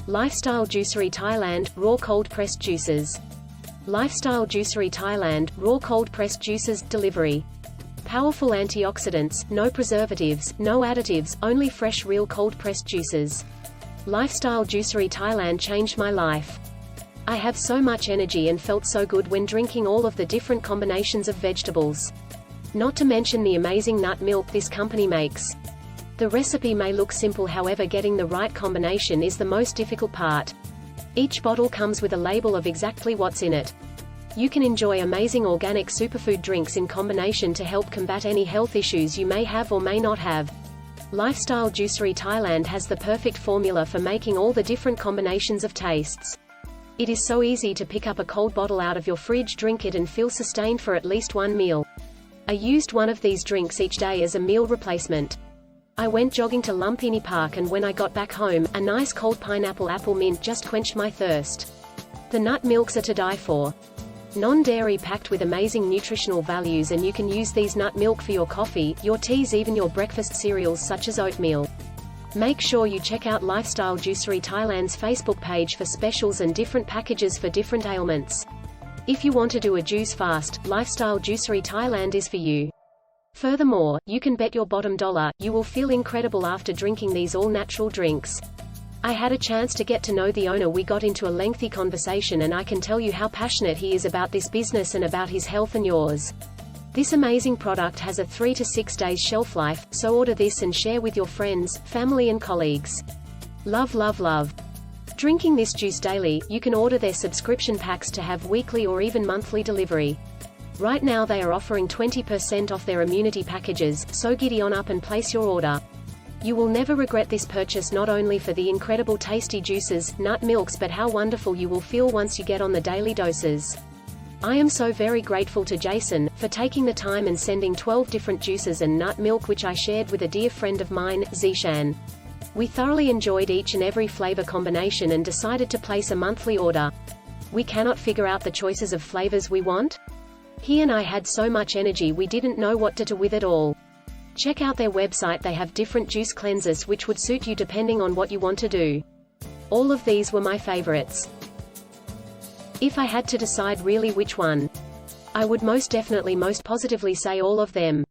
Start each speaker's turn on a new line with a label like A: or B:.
A: Lifestyle Juicery Thailand, raw cold-pressed juices. Lifestyle Juicery Thailand, raw cold-pressed juices, delivery. Powerful antioxidants, no preservatives, no additives, only fresh real cold-pressed juices. Lifestyle Juicery Thailand changed my life. I have so much energy and felt so good when drinking all of the different combinations of vegetables. Not to mention the amazing nut milk this company makes. The recipe may look simple, however getting the right combination is the most difficult part. Each bottle comes with a label of exactly what's in it. You can enjoy amazing organic superfood drinks in combination to help combat any health issues you may have or may not have. Lifestyle Juicery Thailand has the perfect formula for making all the different combinations of tastes. It is so easy to pick up a cold bottle out of your fridge, drink it and feel sustained for at least one meal. I used one of these drinks each day as a meal replacement. I went jogging to Lumpini Park and when I got back home, a nice cold pineapple apple mint just quenched my thirst. The nut milks are to die for. Non-dairy, packed with amazing nutritional values, and you can use these nut milk for your coffee, your teas, even your breakfast cereals such as oatmeal. Make sure you check out Lifestyle Juicery Thailand's Facebook page for specials and different packages for different ailments. If you want to do a juice fast, Lifestyle Juicery Thailand is for you. Furthermore, you can bet your bottom dollar, you will feel incredible after drinking these all-natural drinks. I had a chance to get to know the owner. We got into a lengthy conversation and I can tell you how passionate he is about this business and about his health and yours. This amazing product has a 3 to 6 days shelf life, so order this and share with your friends, family and colleagues. Love, love, love. Drinking this juice daily, you can order their subscription packs to have weekly or even monthly delivery. Right now they are offering 20% off their immunity packages, so giddy on up and place your order. You will never regret this purchase, not only for the incredible tasty juices, nut milks, but how wonderful you will feel once you get on the daily doses. I am so very grateful to Jason for taking the time and sending 12 different juices and nut milk, which I shared with a dear friend of mine, Zishan. We thoroughly enjoyed each and every flavor combination and decided to place a monthly order. We cannot figure out the choices of flavors we want. He and I had so much energy we didn't know what to do with it all. Check out their website, they have different juice cleansers which would suit you depending on what you want to do. All of these were my favorites. If I had to decide really which one, I would most definitely, most positively say all of them.